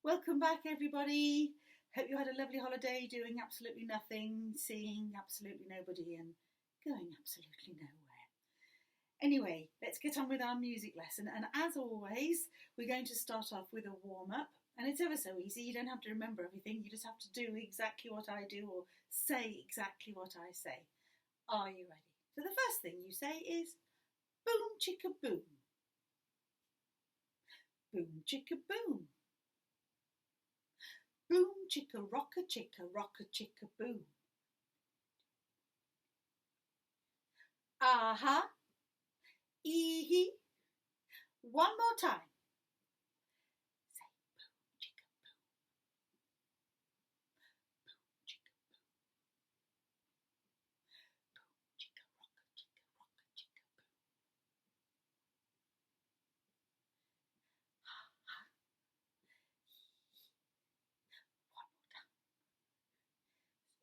Welcome back, everybody. Hope you had a lovely holiday doing absolutely nothing, seeing absolutely nobody, and going absolutely nowhere. Anyway, let's get on with our music lesson. And as always, we're going to start off with a warm up. And it's ever so easy. You don't have to remember everything. You just have to do exactly what I do or say exactly what I say. Are you ready? So the first thing you say is boom chicka boom. Boom chicka boom. Boom chicka rocka chicka boom. Aha. Ee-hee. One more time.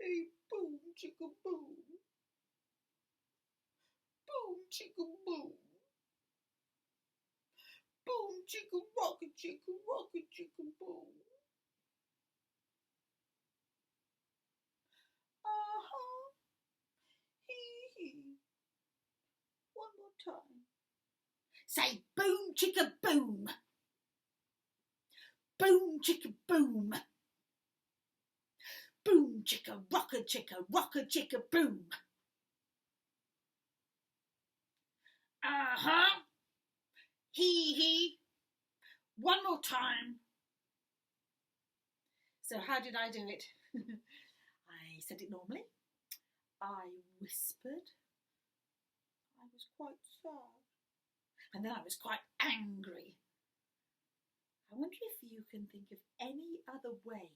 Say boom chicka boom. Boom chicka boom. Boom chicka rocka chicka boom. Ha-ha. One more time. Say boom chicka boom. Boom chicka boom. Boom chicka boom. Uh-huh. Hee-hee. One more time. Say boom chicka boom. Boom chicka boom. Boom chicka rocka chicka boom. Uh-huh. Hee-hee. One more time. So how did I do it? I said it normally. I whispered. I was quite sad. And then I was quite angry. I wonder if you can think of any other ways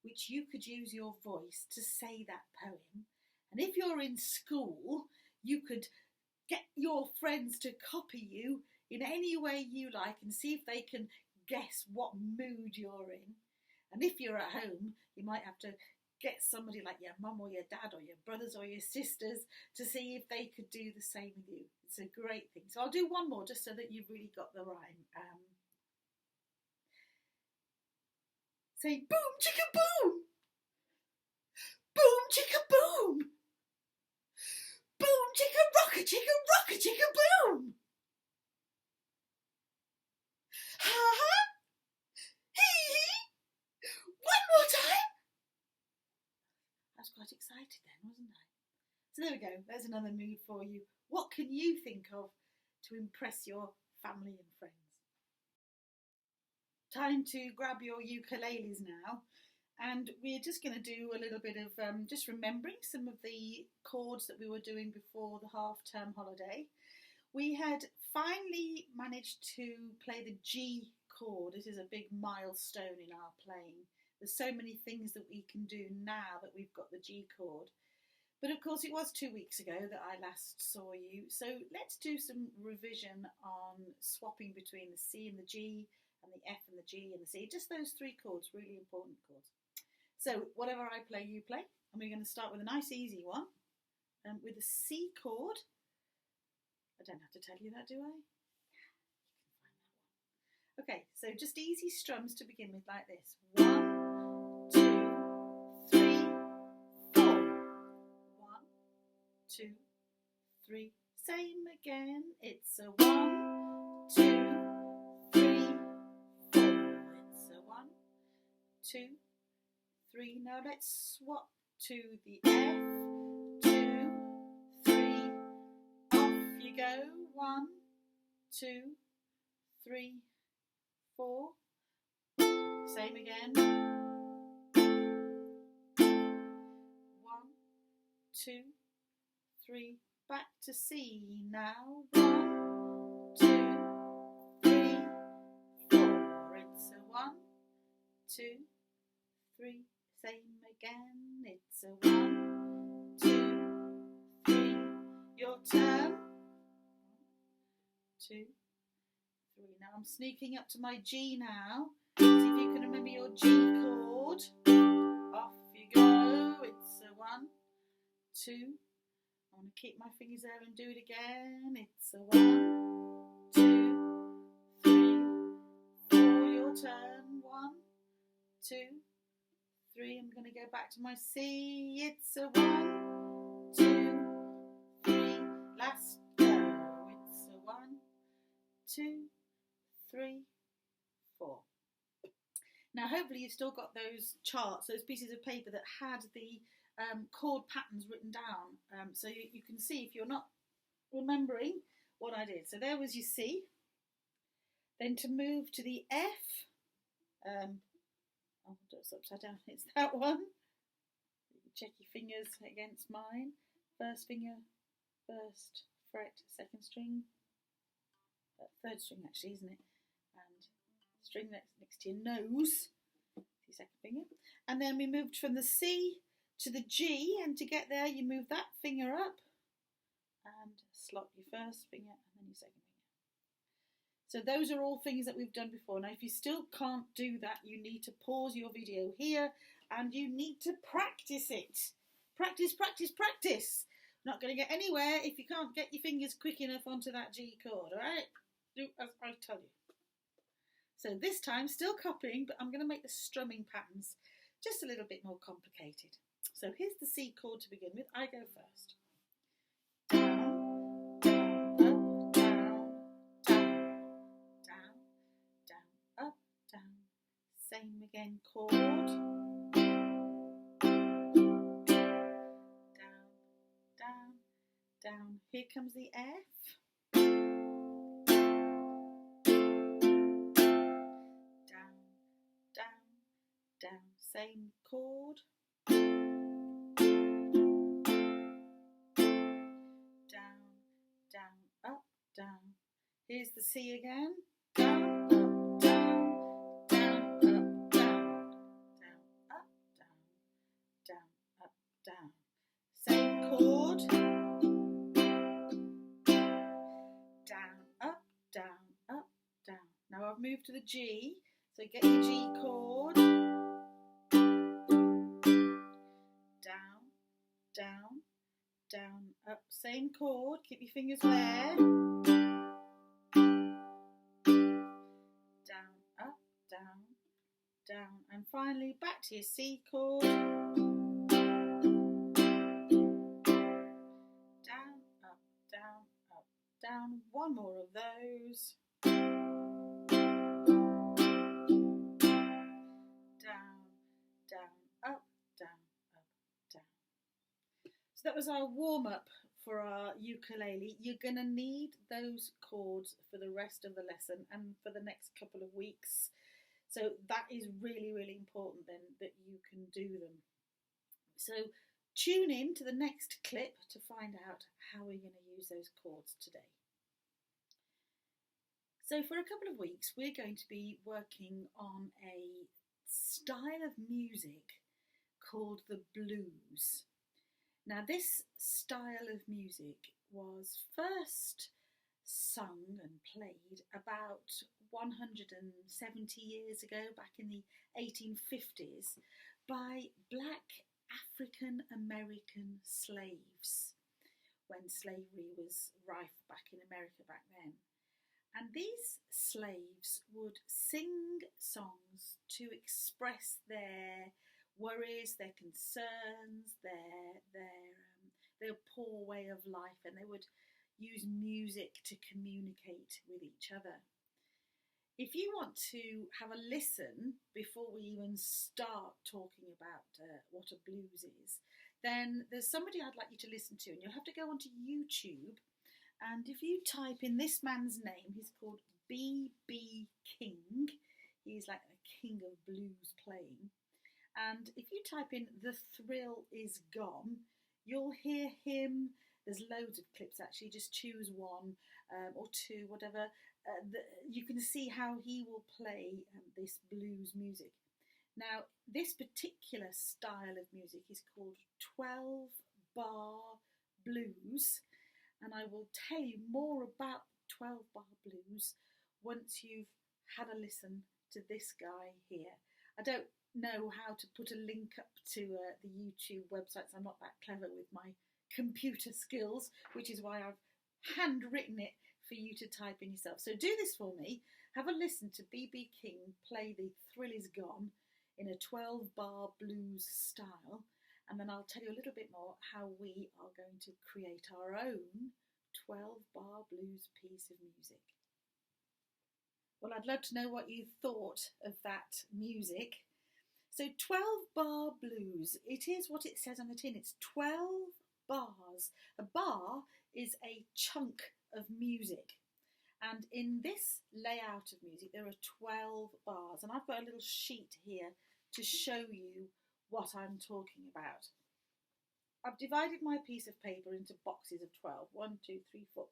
which you could use your voice to say that poem. And if you're in school, you could get your friends to copy you in any way you like and see if they can guess what mood you're in. And if you're at home, you might have to get somebody like your mum or your dad or your brothers or your sisters to see if they could do the same with you. It's a great thing. So I'll do one more just so that you've really got the rhyme. Say boom chicka boom. Boom chicka boom. Boom chicka rocka chicka boom. Ha ha. Hee hee. One more time. I was quite excited then, wasn't I? So there we go. There's another mood for you. What can you think of to impress your family and friends? Time to grab your ukuleles now, and we're just going to do a little bit of just remembering some of the chords that we were doing before the half-term holiday. We had finally managed to play the G chord. This is a big milestone in our playing. There's so many things that we can do now that we've got the G chord. But of course it was 2 weeks ago that I last saw you, so let's do some revision on swapping between the C and the G and the F and the G and the C, just those three chords, really important chords. So whatever I play, you play, and we're going to start with a nice easy one, with the C chord. I don't have to tell you that, do I? You can find that one. Okay, so just easy strums to begin with, like this. 1, 2, 3, 4. 1, 2, 3. Same again. It's a 1, 2, 3, 4. It's a 1, 2, 3. Now let's swap to the F. 2, 3. Off you go. 1, 2, 3, 4. Same again. 1, 2, 3. Back to C now. 1, 2, 3, 4. It's a 1, 2, 3. Same again. It's a 1, 2, 3. Your turn. 1, 2, 3. Now I'm sneaking up to my G now. See if you can remember your G chord. Off you go. It's a 1, 2. I want to keep my fingers there and do it again. It's a 1, 2, 3, 4. Your turn. 1, 2, 3. I'm going to go back to my C. It's a 1, 2, 3. Last go. It's a 1, 2, 3, 4. Now hopefully you've still got those charts, those pieces of paper that had the chord patterns written down, so you can see if you're not remembering what I did. So there was your C. Then to move to the F, oh, it's upside down, it's that one. Check your fingers against mine. First finger, first fret, second string, third string actually, isn't it? And string next to your nose, your second finger. And then we moved from the C to the G, and to get there you move that finger up and slot your first finger and then your second finger. So those are all things that we've done before. Now if you still can't do that, you need to pause your video here and you need to practice it. Practice, practice, practice. Not going to get anywhere if you can't get your fingers quick enough onto that G chord, alright? Do as I tell you. So this time, still copying, but I'm going to make the strumming patterns just a little bit more complicated. So here's the C chord to begin with. I go first. Down, down, up, down, down, down, up, down. Same again, chord. Down, down, down. Here comes the F. Down, down, down. Same chord. Down. Here's the C again. Down, up, down, down, up, down, down, up, down, down, up, down. Same chord. Down, up, down. Now I've moved to the G, so get your G chord. Down, down, down, up. Same chord. Keep your fingers there. Down, and finally back to your C chord. Down, up, down, up, down. One more of those. Down, down, up, down, up, down. So that was our warm-up for our ukulele. You're going to need those chords for the rest of the lesson and for the next couple of weeks. So that is really, really important then that you can do them. So tune in to the next clip to find out how we're going to use those chords today. So for a couple of weeks we're going to be working on a style of music called the blues. Now this style of music was first sung and played about 170 years ago, back in the 1850s, by black African American slaves when slavery was rife back in America back then. And these slaves would sing songs to express their worries, their concerns, their poor way of life, and they would use music to communicate with each other. If you want to have a listen before we even start talking about what a blues is, then there's somebody I'd like you to listen to, and you'll have to go onto YouTube, and if you type in this man's name, he's called B.B. King. He's like a king of blues playing. And if you type in "The Thrill Is Gone," you'll hear him. There's loads of clips actually, just choose one or two, whatever. You can see how he will play this blues music. Now, this particular style of music is called 12-bar blues, and I will tell you more about 12-bar blues once you've had a listen to this guy here. I don't know how to put a link up to the YouTube websites. I'm not that clever with my computer skills, which is why I've handwritten it for you to type in yourself. So do this for me. Have a listen to B.B. King play "The Thrill Is Gone" in a 12-bar blues style, and then I'll tell you a little bit more how we are going to create our own 12-bar blues piece of music. Well, I'd love to know what you thought of that music. So 12-bar blues, it is what it says on the tin. It's 12 bars. A bar is a chunk of music. And in this layout of music, there are 12 bars. And I've got a little sheet here to show you what I'm talking about. I've divided my piece of paper into boxes of 12. 1, 2, 3, 4.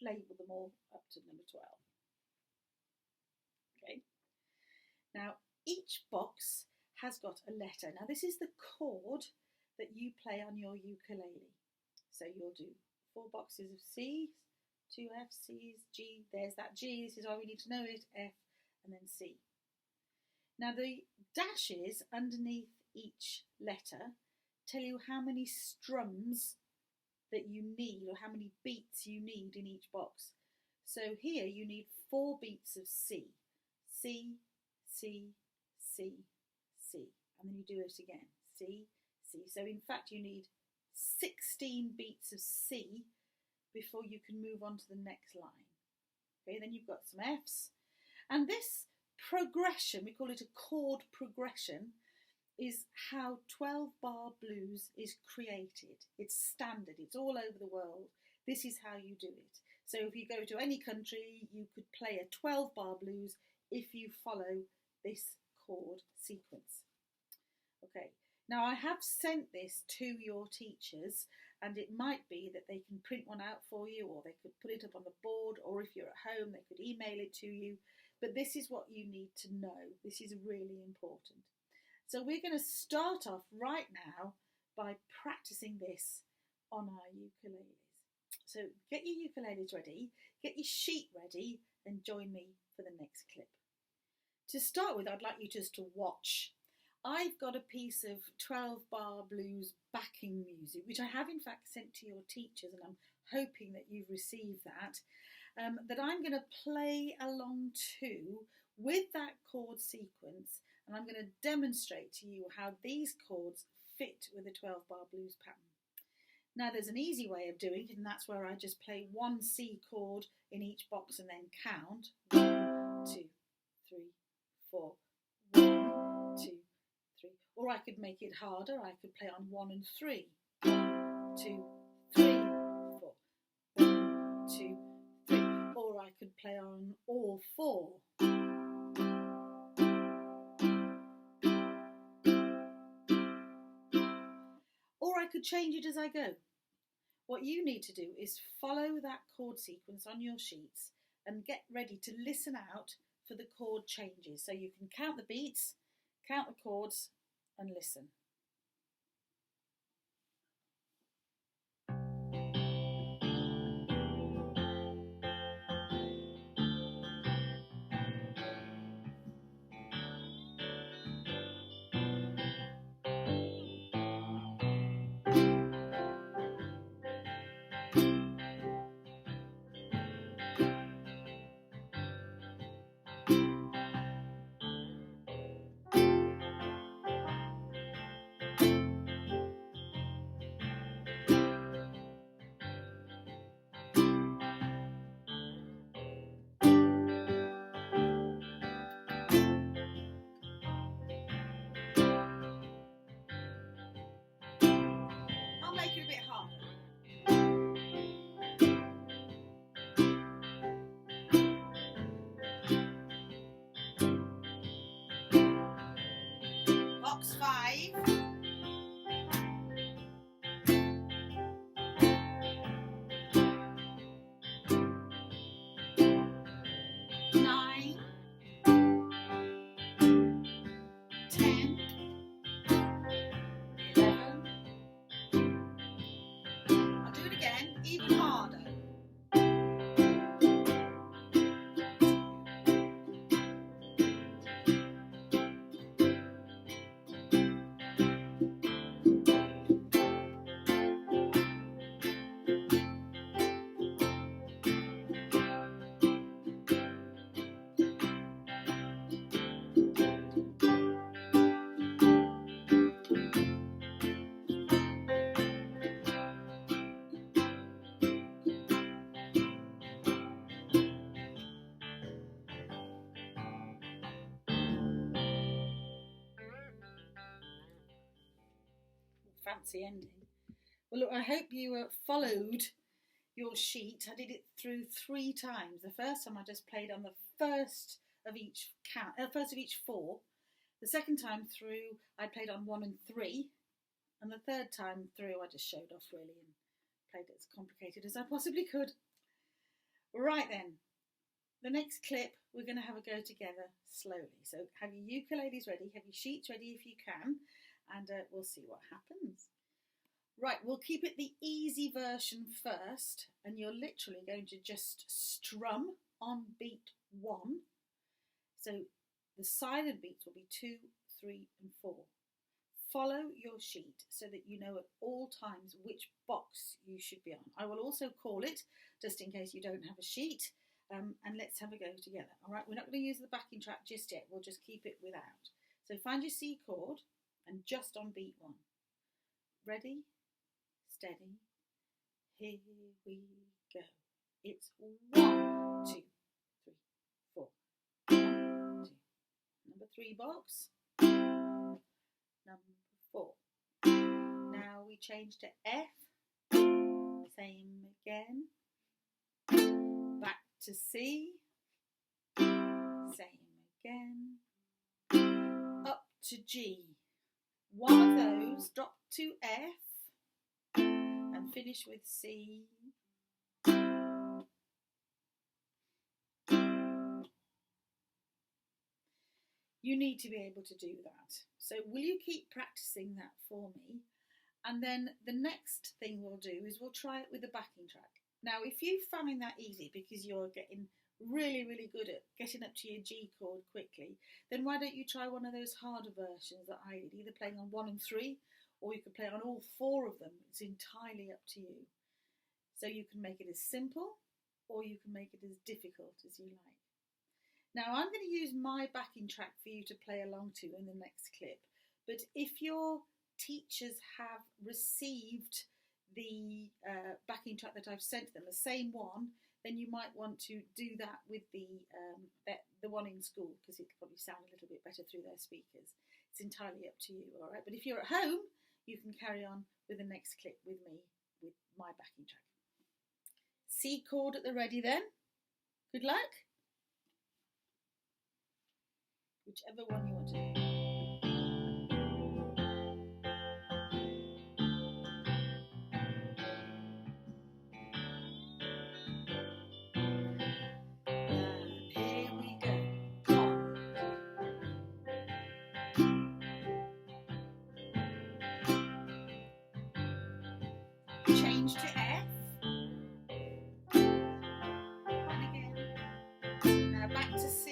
Label them all up to number 12. Okay. Now, each box has got a letter. Now, this is the chord that you play on your ukulele. So you'll do 4 boxes of C's, 2 F's, C's, G. There's that G. This is why we need to know it. F and then C. Now, the dashes underneath each letter tell you how many strums that you need, or how many beats you need in each box. So here you need 4 beats of C. C, C, C, C. And then you do it again. C, C. So in fact you need 16 beats of C before you can move on to the next line. Okay, then you've got some F's. And this progression, we call it a chord progression, is how 12-bar blues is created. It's standard. It's all over the world. This is how you do it. So if you go to any country, you could play a 12-bar blues if you follow this chord sequence. Okay, now I have sent this to your teachers, and it might be that they can print one out for you, or they could put it up on the board, or if you're at home they could email it to you. But this is what you need to know. This is really important. So we're going to start off right now by practicing this on our ukuleles. So get your ukuleles ready, get your sheet ready, and join me for the next clip. To start with, I'd like you just to watch. I've got a piece of 12-bar blues backing music, which I have in fact sent to your teachers, and I'm hoping that you've received that, that I'm going to play along to with that chord sequence, and I'm going to demonstrate to you how these chords fit with a 12-bar blues pattern. Now there's an easy way of doing it, and that's where I just play 1 C chord in each box and then count 1, 2, 3, 4, 1, 2, 3. Or I could make it harder. I could play on 1 and 3. 1, 2, 3, 4. 1, 2, 3. Or I could play on all 4. Or I could change it as I go. What you need to do is follow that chord sequence on your sheets and get ready to listen out for the chord changes. So you can count the beats, count the chords, and listen. I'll make it a bit harder. Box 5. 9, 10, 11. I'll do it again, even harder. fancy ending. Well, look, I hope you followed your sheet. I did it through 3 times. The first time I just played on the first of each four. The second time through, I played on 1 and 3, and the third time through, I just showed off really and played it as complicated as I possibly could. Right then, the next clip, we're going to have a go together slowly. So have your ukuleles ready, have your sheets ready if you can, and we'll see what happens. Right, we'll keep it the easy version first, and you're literally going to just strum on beat 1. So the silent beats will be 2, 3 and 4. Follow your sheet so that you know at all times which box you should be on. I will also call it, just in case you don't have a sheet, and let's have a go together. All right, we're not going to use the backing track just yet, we'll just keep it without. So find your C chord and just on beat 1. Ready? Steady, here we go. It's 1, 2, 3, 4. 1, 2. Number 3 box. Number 4. Now we change to F. Same again. Back to C. Same again. Up to G. One of those, drop to F. And finish with C. You need to be able to do that. So will you keep practicing that for me? And then the next thing we'll do is we'll try it with the backing track. Now, if you find that easy because you're getting really, really good at getting up to your G chord quickly, then why don't you try one of those harder versions that I did, either playing on 1 and 3, or you could play on all 4 of them. It's entirely up to you. So you can make it as simple or you can make it as difficult as you like. Now I'm going to use my backing track for you to play along to in the next clip. But if your teachers have received the backing track that I've sent them, the same one, then you might want to do that with the one in school, because it probably sound a little bit better through their speakers. It's entirely up to you, all right? But if you're at home, you can carry on with the next clip with me, with my backing track. C chord at the ready then. Good luck. Whichever one you want to do. Change to F. And again. Now back to C.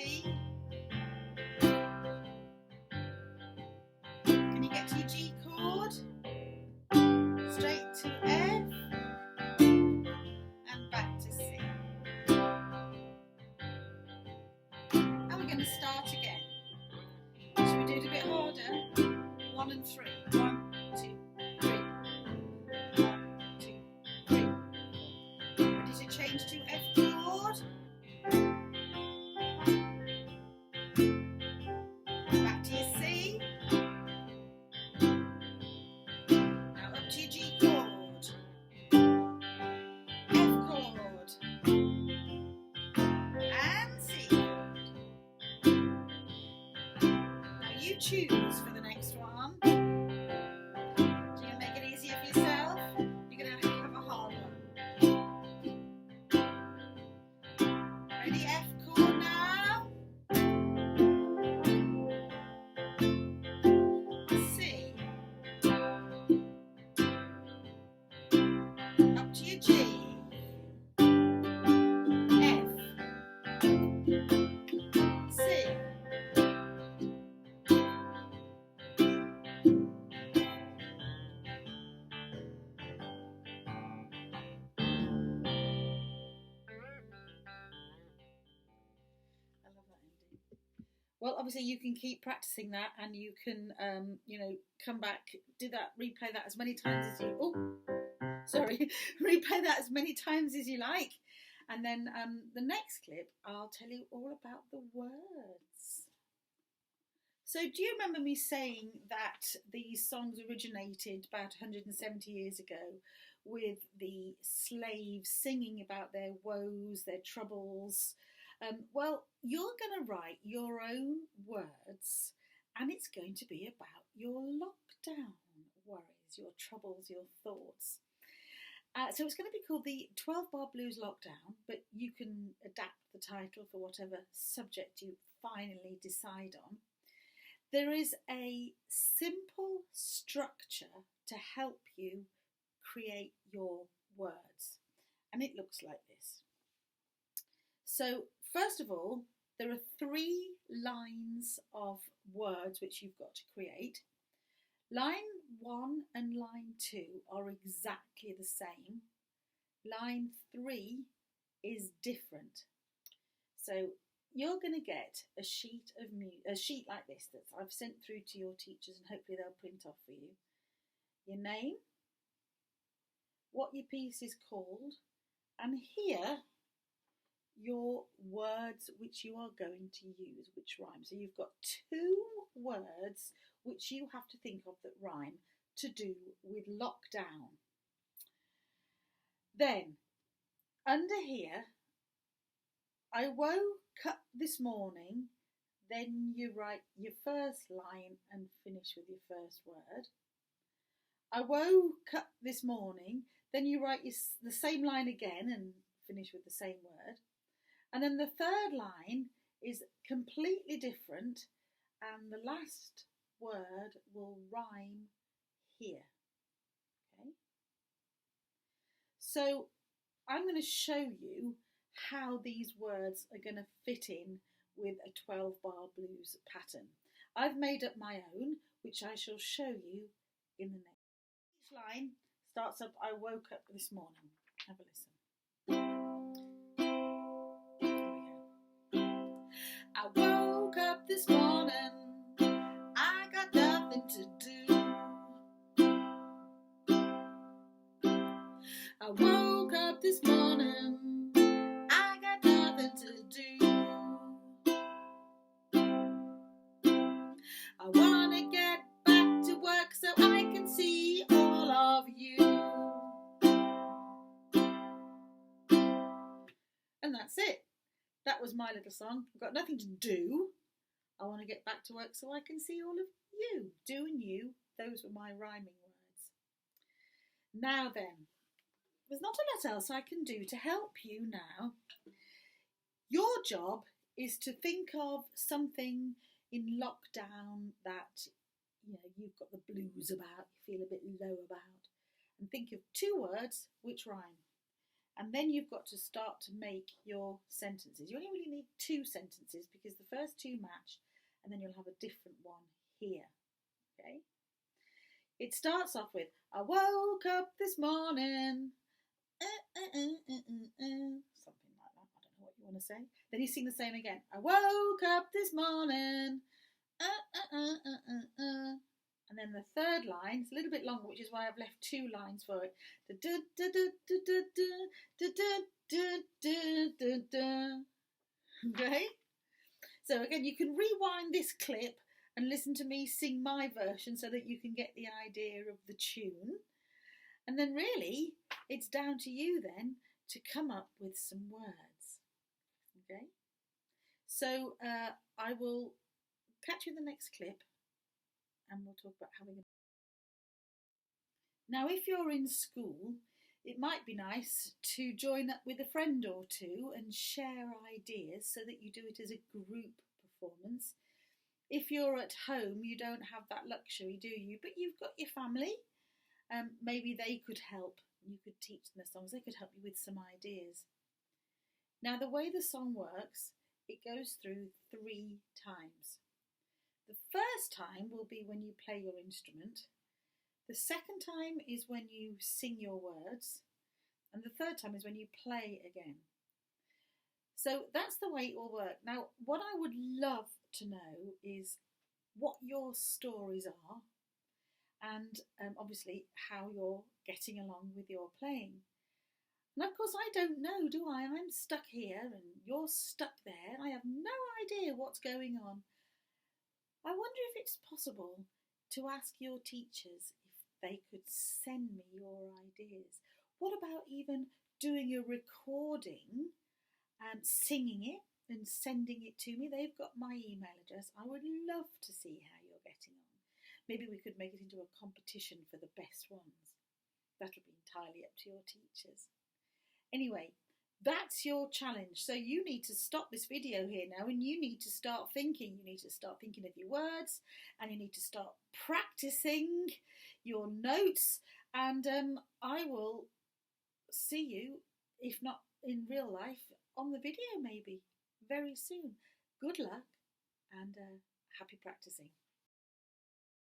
Can you get to your G chord? Straight to F. And back to C. And we're going to start again. Should we do it a bit harder? 1 and 3. 1, 2, 3. 1, 2, 3. Ready to change to F chord? Back to your C. Now up to your G chord. F chord. And C chord. Now you choose for the next one. So you're going to make it easier for yourself. You're going to have a hard one. Ready? F chord now. C. Up to your G. F. C. I love that ending. Well, obviously you can keep practicing that, and you can, come back, do that, replay that as many times as you. Replay that as many times as you like, and then the next clip I'll tell you all about the words. So do you remember me saying that these songs originated about 170 years ago with the slaves singing about their woes, their troubles? Well, you're going to write your own words, and it's going to be about your lockdown worries, your troubles, your thoughts. So it's going to be called the 12 Bar Blues Lockdown, but you can adapt the title for whatever subject you finally decide on. There is a simple structure to help you create your words, and it looks like this. So first of all, there are 3 lines of words which you've got to create. Line 1 and line 2 are exactly the same. Line 3 is different. So you're going to get a sheet like this that I've sent through to your teachers, and hopefully they'll print off for you. Your name, what your piece is called, and here your words which you are going to use, which rhyme. So you've got 2 words which you have to think of that rhyme to do with lockdown. Then under here, I woke up this morning, then you write your first line and finish with your first word. I woke up this morning, then you write the same line again and finish with the same word. And then the third line is completely different, and the last word will rhyme here. Okay? So I'm going to show you how these words are going to fit in with a 12 bar blues pattern. I've made up my own, which I shall show you in the next. Each line starts up, I woke up this morning. Have a listen. I woke up this morning, I got nothing to do. I woke up this morning, I got nothing to do. I wanna get back to work so I can see all of you. And that's it. That was my little song. I've got nothing to do. I want to get back to work so I can see all of you. Do and you, those were my rhyming words. Now then, there's not a lot else I can do to help you now. Your job is to think of something in lockdown that you've got the blues about, you feel a bit low about, and think of 2 words which rhyme. And then you've got to start to make your sentences. You only really need 2 sentences because the first 2 match, and then you'll have a different one here. Okay? It starts off with, I woke up this morning. Something like that. I don't know what you want to say. Then you sing the same again. I woke up this morning. And then the third line is a little bit longer, which is why I've left 2 lines for it. Okay? So again, you can rewind this clip and listen to me sing my version so that you can get the idea of the tune. And then really, it's down to you then to come up with some words. Okay? So I will catch you in the next clip, and we'll talk about having a... Now, if you're in school, it might be nice to join up with a friend or 2 and share ideas so that you do it as a group performance. If you're at home, you don't have that luxury, do you? But you've got your family. Maybe they could help. You could teach them the songs. They could help you with some ideas. Now, the way the song works, it goes through 3 times. The first time will be when you play your instrument. The second time is when you sing your words. And the third time is when you play again. So that's the way it will work. Now, what I would love to know is what your stories are, and obviously how you're getting along with your playing. And of course I don't know, do I? I'm stuck here and you're stuck there and I have no idea what's going on. I wonder if it's possible to ask your teachers if they could send me your ideas. What about even doing a recording and singing it and sending it to me? They've got my email address. I would love to see how you're getting on. Maybe we could make it into a competition for the best ones. That would be entirely up to your teachers. Anyway, that's your challenge. So you need to stop this video here now and you need to start thinking. You need to start thinking of your words and you need to start practicing your notes. And I will see you, if not in real life, on the video maybe very soon. Good luck and happy practicing.